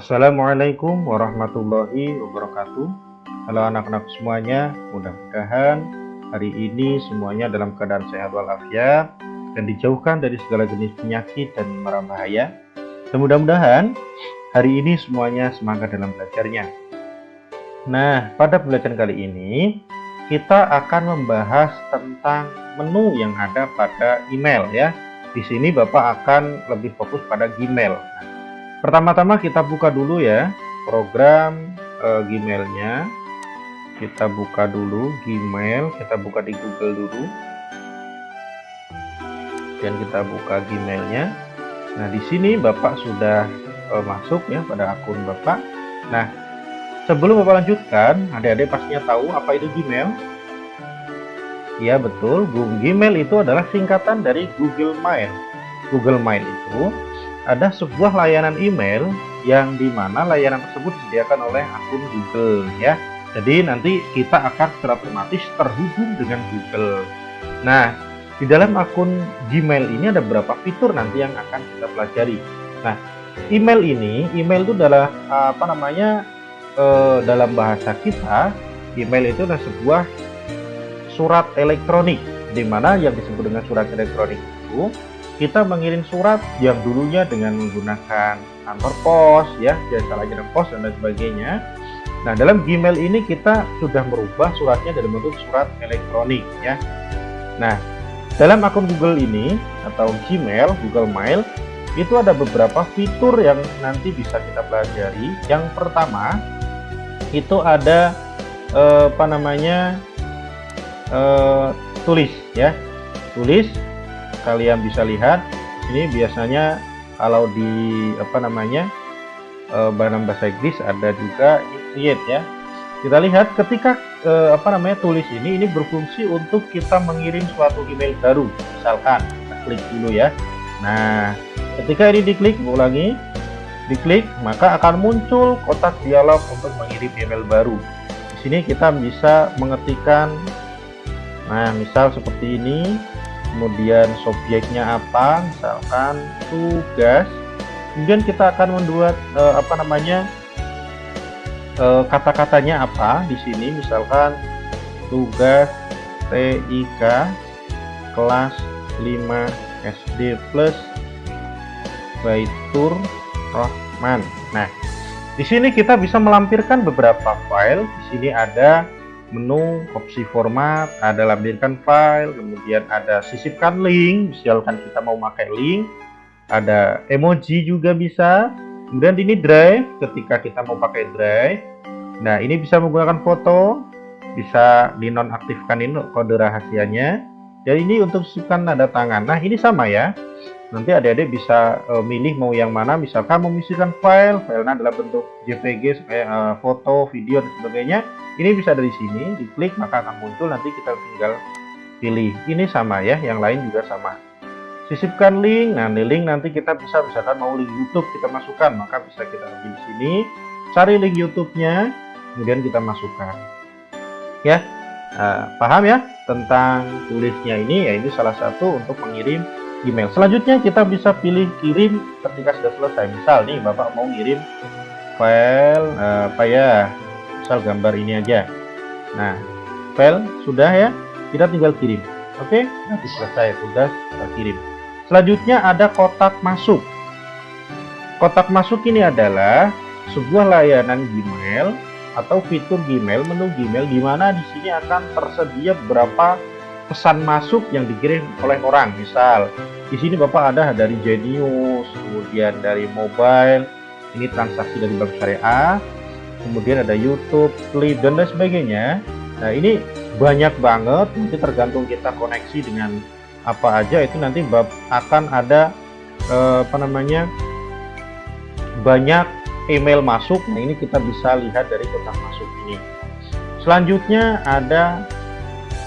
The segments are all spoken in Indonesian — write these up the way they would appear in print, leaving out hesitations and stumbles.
Assalamualaikum warahmatullahi wabarakatuh. Halo anak-anak semuanya, mudah-mudahan hari ini semuanya dalam keadaan sehat walafiat dan dijauhkan dari segala jenis penyakit dan mara bahaya. Dan mudah-mudahan hari ini semuanya semangat dalam belajarnya. Nah, pada pembelajaran kali ini kita akan membahas tentang menu yang ada pada email ya. Di sini Bapak akan lebih fokus pada Gmail. Pertama-tama kita buka dulu ya program Gmailnya. Kita buka dulu Gmail, kita buka di Google dulu. Dan kita buka Gmailnya. Nah, di sini Bapak sudah masuk ya pada akun Bapak. Nah, sebelum Bapak lanjutkan, adik-adik pastinya tahu apa itu Gmail? Ya betul, Gmail itu adalah singkatan dari Google Mail. Google Mail itu ada sebuah layanan email yang dimana layanan tersebut disediakan oleh akun Google ya. Jadi nanti kita akan secara otomatis terhubung dengan Google. Nah, di dalam akun Gmail ini ada beberapa fitur nanti yang akan kita pelajari. Nah, email itu adalah dalam bahasa kita, email itu adalah sebuah surat elektronik, di mana yang disebut dengan surat elektronik itu kita mengirim surat yang dulunya dengan menggunakan kantor pos ya, jasa layanan pos dan lain sebagainya. Nah, dalam Gmail ini kita sudah merubah suratnya dalam bentuk surat elektronik ya. Nah, dalam akun Google ini atau Gmail, Google Mail itu ada beberapa fitur yang nanti bisa kita pelajari. Yang pertama itu ada tulis ya. Tulis kalian bisa lihat ini biasanya kalau di bahasa Inggris ada juga create ya. Kita lihat ketika tulis ini berfungsi untuk kita mengirim suatu email baru. Misalkan kita klik dulu ya. Nah, ketika ini diklik, ulangi, diklik maka akan muncul kotak dialog untuk mengirim email baru. Di sini kita bisa mengetikkan, nah misal seperti ini. Kemudian subjeknya apa, misalkan tugas. Kemudian kita akan membuat kata-katanya apa di sini, misalkan tugas TIK kelas 5 SD plus Baitur Rahman. Nah, di sini kita bisa melampirkan beberapa file. Di sini ada menu opsi format, ada lampirkan file, kemudian ada sisipkan link, misalkan kita mau pakai link, ada emoji juga bisa. Kemudian ini drive, ketika kita mau pakai drive. Nah, ini bisa menggunakan foto, bisa dinonaktifkan ini kode rahasianya. Dan ini untuk sisipkan tanda tangan. Nah, ini sama ya. Nanti adik-adik bisa milih mau yang mana. Misalkan memisahkan filenya dalam bentuk JPG, foto, video dan sebagainya. Ini bisa dari sini, diklik maka akan muncul, nanti kita tinggal pilih. Ini sama ya, yang lain juga sama. Sisipkan link. Nah, di link nanti kita bisa, misalkan mau link YouTube kita masukkan, maka bisa kita ambil di sini, cari link YouTube-nya, kemudian kita masukkan. Ya, paham ya tentang tulisnya ini? Ya, ini salah satu untuk mengirim email. Selanjutnya kita bisa pilih kirim ketika sudah selesai. Misal nih Bapak mau ngirim file misal gambar ini aja. Nah, file sudah ya, kita tinggal kirim. Oke, nanti selesai tugas kita kirim. Selanjutnya ada kotak masuk. Kotak masuk ini adalah sebuah layanan Gmail atau fitur Gmail, menu Gmail, di mana di sini akan tersedia beberapa pesan masuk yang dikirim oleh orang. Misal di sini Bapak ada dari Genius, kemudian dari mobile, ini transaksi dari Bank Syariah, kemudian ada YouTube, Flip dan lain sebagainya. Nah, ini banyak banget, nanti tergantung kita koneksi dengan apa aja, itu nanti akan ada banyak email masuk. Nah, ini kita bisa lihat dari kotak masuk ini. Selanjutnya ada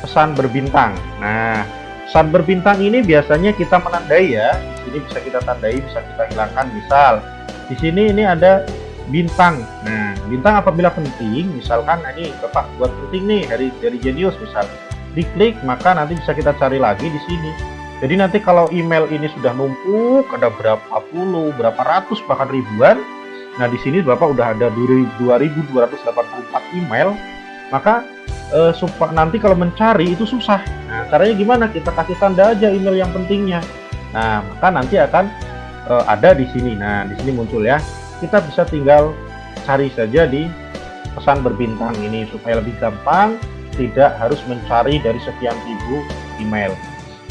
pesan berbintang. Nah, pesan berbintang ini biasanya kita menandai ya. Di sini bisa kita tandai, bisa kita hilangkan. Misal di sini ini ada bintang. Nah, bintang apabila penting, misalkan ini Bapak buat penting nih dari Genius misal, diklik maka nanti bisa kita cari lagi di sini. Jadi nanti kalau email ini sudah numpuk, ada berapa puluh, berapa ratus, bahkan ribuan, Nah, di sini Bapak udah ada 2284 email, maka nanti kalau mencari itu susah. Nah, caranya gimana? Kita kasih tanda aja email yang pentingnya. Nah, maka nanti akan ada di sini. Nah, di sini muncul ya. Kita bisa tinggal cari saja di pesan berbintang ini supaya lebih gampang, tidak harus mencari dari sekian ribu email.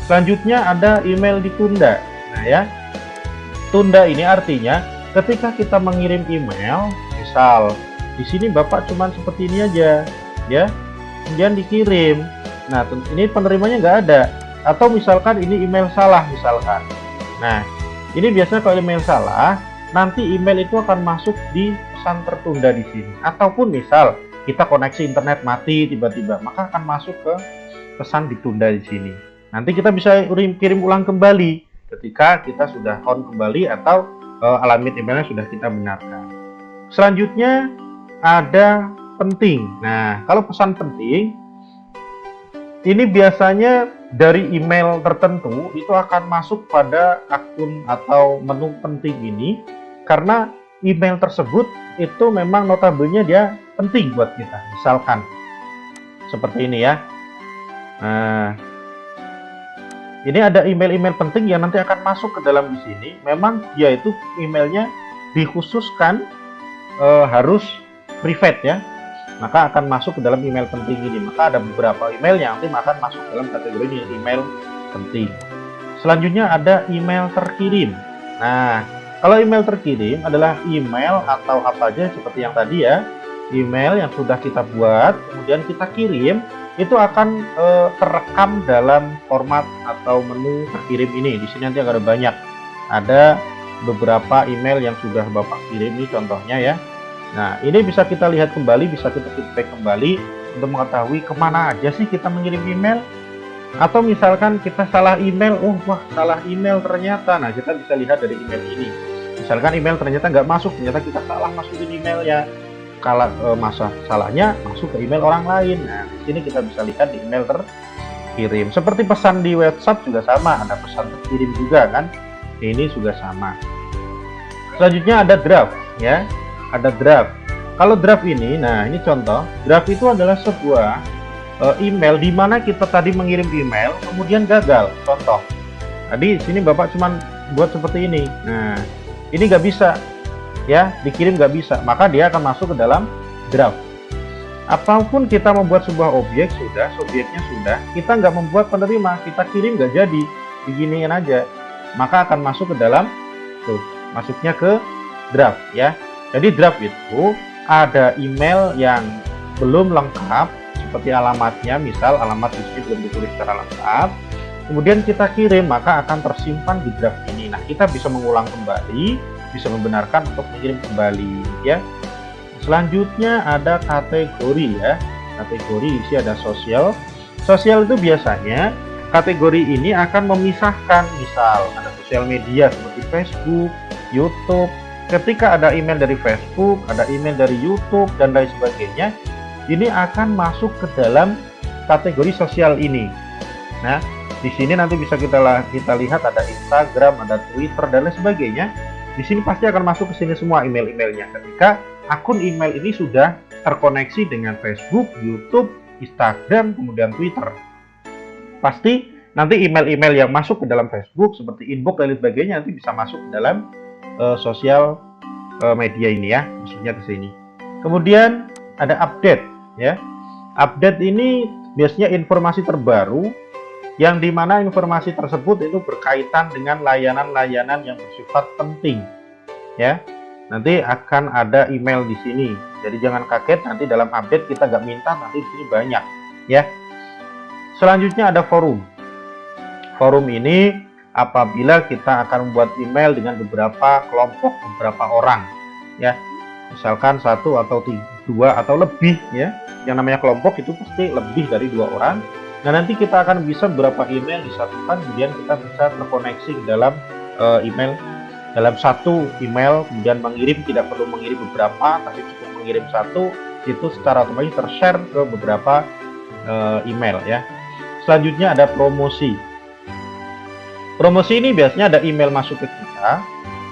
Selanjutnya ada email ditunda. Nah ya, tunda ini artinya ketika kita mengirim email, misal di sini Bapak cuman seperti ini aja, ya, kemudian dikirim. Nah, ini penerimanya nggak ada. Atau misalkan ini email salah, misalkan. Nah, ini biasanya kalau email salah, nanti email itu akan masuk di pesan tertunda di sini. Ataupun misal kita koneksi internet mati tiba-tiba, maka akan masuk ke pesan ditunda di sini. Nanti kita bisa kirim ulang kembali ketika kita sudah on kembali atau alamat emailnya sudah kita benarkan. Selanjutnya ada penting. Nah, kalau pesan penting ini biasanya dari email tertentu itu akan masuk pada akun atau menu penting ini karena email tersebut itu memang notabene dia penting buat kita. Misalkan seperti ini ya. Nah, ini ada email-email penting yang nanti akan masuk ke dalam di sini. Memang dia itu emailnya dikhususkan harus private ya. Maka akan masuk ke dalam email penting ini. Maka ada beberapa email yang nanti akan masuk dalam kategori email penting. Selanjutnya ada email terkirim. Nah, kalau email terkirim adalah email atau apa aja seperti yang tadi ya. Email yang sudah kita buat, kemudian kita kirim, itu akan terekam dalam format atau menu terkirim ini. Di sini nanti ada banyak. Ada beberapa email yang sudah Bapak kirim ini contohnya ya. Nah, ini bisa kita lihat kembali, bisa kita feedback kembali untuk mengetahui kemana aja sih kita mengirim email. Atau misalkan kita salah email, wah salah email ternyata. Nah, kita bisa lihat dari email ini. Misalkan email ternyata nggak masuk, ternyata kita salah masukin emailnya. Kalau salahnya masuk ke email orang lain. Nah, di sini kita bisa lihat di email terkirim. Seperti pesan di WhatsApp juga sama, ada pesan terkirim juga kan. Ini juga sama. Selanjutnya ada draft ya. Ada draft. Kalau draft ini, nah ini contoh. Draft itu adalah sebuah email di mana kita tadi mengirim email kemudian gagal. Contoh. Tadi sini Bapak cuman buat seperti ini. Nah, ini nggak bisa ya, dikirim nggak bisa. Maka dia akan masuk ke dalam draft. Apapun kita membuat sebuah objek sudah, subjeknya sudah, kita nggak membuat penerima, kita kirim nggak jadi, diginiin aja. Maka akan masuk ke dalam tuh, masuknya ke draft ya. Jadi draft itu ada email yang belum lengkap seperti alamatnya, misal alamat di sini belum ditulis secara lengkap. Kemudian kita kirim, maka akan tersimpan di draft ini. Nah, kita bisa mengulang kembali, bisa membenarkan untuk mengirim kembali ya. Selanjutnya ada kategori ya. Kategori isi ada sosial. Sosial itu biasanya kategori ini akan memisahkan, misal ada sosial media seperti Facebook, YouTube. Ketika ada email dari Facebook, ada email dari YouTube, dan lain sebagainya, ini akan masuk ke dalam kategori sosial ini. Nah, di sini nanti bisa kita lihat ada Instagram, ada Twitter, dan lain sebagainya. Di sini pasti akan masuk ke sini semua email-emailnya. Ketika akun email ini sudah terkoneksi dengan Facebook, YouTube, Instagram, kemudian Twitter. Pasti nanti email-email yang masuk ke dalam Facebook seperti inbox dan lain sebagainya nanti bisa masuk ke dalam sosial media ini ya, maksudnya ke sini. Kemudian ada update ya. Update ini biasanya informasi terbaru yang dimana informasi tersebut itu berkaitan dengan layanan-layanan yang bersifat penting ya. Nanti akan ada email di sini. Jadi jangan kaget nanti dalam update kita nggak minta, nanti di sini banyak ya. Selanjutnya ada forum. Forum ini apabila kita akan membuat email dengan beberapa kelompok, beberapa orang ya, misalkan 1 atau 2 atau lebih ya, yang namanya kelompok itu pasti lebih dari 2 orang. Nah, nanti kita akan bisa beberapa email disatukan, kemudian kita bisa terkoneksi ke dalam email, dalam satu email, kemudian mengirim, tidak perlu mengirim beberapa, tapi cukup mengirim satu, itu secara otomatis tershare ke beberapa email ya. Selanjutnya ada promosi. Promosi ini biasanya ada email masuk ke kita,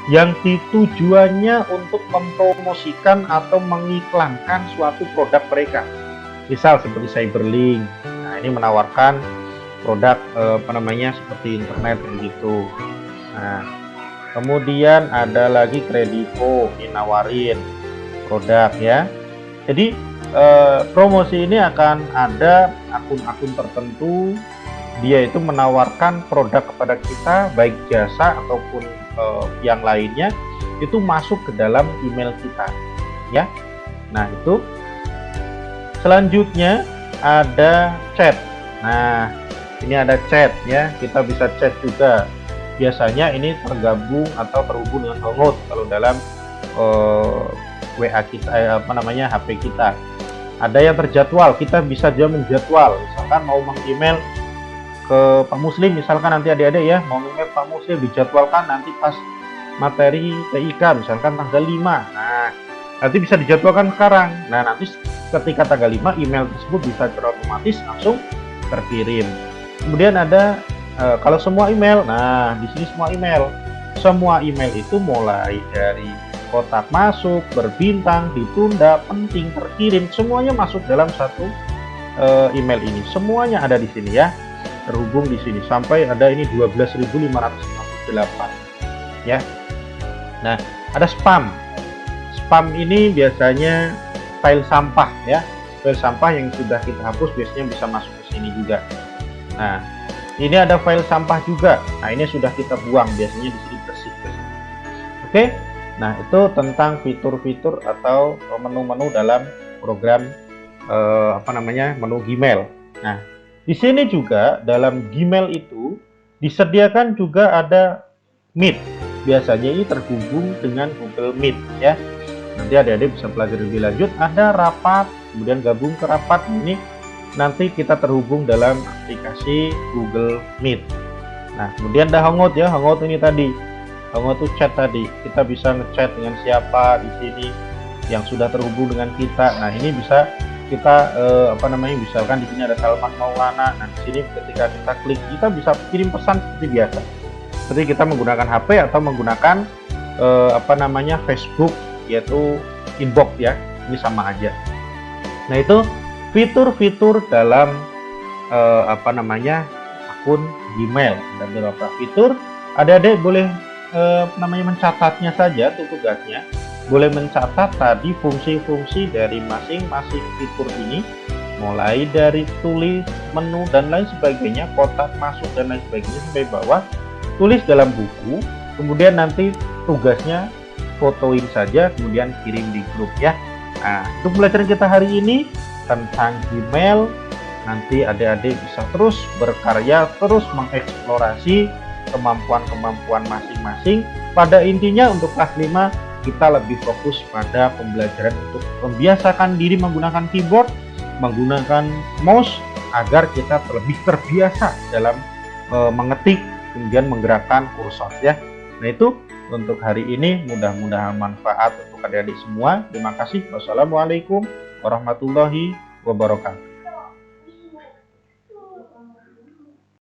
yang ditujuannya untuk mempromosikan atau mengiklankan suatu produk mereka. Misal seperti Cyberlink. Nah, ini menawarkan produk seperti internet gitu. Nah, kemudian ada lagi Kredivo, ini nawarin produk ya. Jadi promosi ini akan ada akun-akun tertentu, dia itu menawarkan produk kepada kita, baik jasa ataupun yang lainnya, itu masuk ke dalam email kita ya. Nah, itu selanjutnya ada chat. Nah, ini ada chat ya, kita bisa chat juga. Biasanya ini tergabung atau terhubung dengan Hangout kalau dalam WA kita, HP kita. Ada yang terjadwal, kita bisa juga menjadwal. Misalkan mau meng-email ke Pak Muslim, misalkan nanti adik-adik ya, mau email Pak Muslim, dijadwalkan nanti pas materi TIK, misalkan tanggal 5. Nah, nanti bisa dijadwalkan sekarang. Nah, nanti ketika tanggal 5, email tersebut bisa otomatis langsung terkirim. Kemudian ada kalau semua email, nah di sini semua email itu mulai dari kotak masuk, berbintang, ditunda, penting, terkirim, semuanya masuk dalam satu email ini. Semuanya ada di sini ya, terhubung di sini sampai ada ini 12.558 ya. Nah, ada spam. Spam ini biasanya file sampah ya. File sampah yang sudah kita hapus biasanya bisa masuk ke sini juga. Nah, ini ada file sampah juga. Nah, ini sudah kita buang, biasanya di sini bersih. Oke. Nah, itu tentang fitur-fitur atau menu-menu dalam program menu Gmail. Nah, di sini juga dalam Gmail itu disediakan juga ada Meet. Biasanya ini terhubung dengan Google Meet ya. Nanti adik-adik bisa pelajari lebih lanjut. Ada rapat, kemudian gabung ke rapat. Ini nanti kita terhubung dalam aplikasi Google Meet. Nah, kemudian ada Hangout ya. Hangout ini tadi. Hangout itu chat tadi. Kita bisa ngechat dengan siapa di sini yang sudah terhubung dengan kita. Nah, ini bisa kita misalkan di sini ada Salman Maulana. Nah, di sini ketika kita klik, kita bisa kirim pesan seperti biasa. Seperti kita menggunakan HP atau menggunakan Facebook, yaitu inbox ya. Ini sama aja. Nah, itu fitur-fitur dalam akun Gmail. Dan beberapa fitur adik-adik boleh mencatatnya saja, itu tugasnya. Boleh mencatat tadi fungsi-fungsi dari masing-masing fitur ini, mulai dari tulis, menu dan lain sebagainya, kotak masuk dan lain sebagainya sampai bawah. Tulis dalam buku, kemudian nanti tugasnya fotoin saja, kemudian kirim di grup ya. Nah, untuk pelajaran kita hari ini tentang Gmail, nanti adik-adik bisa terus berkarya, terus mengeksplorasi kemampuan-kemampuan masing-masing. Pada intinya untuk kelas 5 kita lebih fokus pada pembelajaran untuk membiasakan diri menggunakan keyboard, menggunakan mouse, agar kita lebih terbiasa dalam mengetik, kemudian menggerakkan kursor ya. Nah, itu untuk hari ini, mudah-mudahan manfaat untuk adik-adik semua. Terima kasih. Wassalamualaikum warahmatullahi wabarakatuh.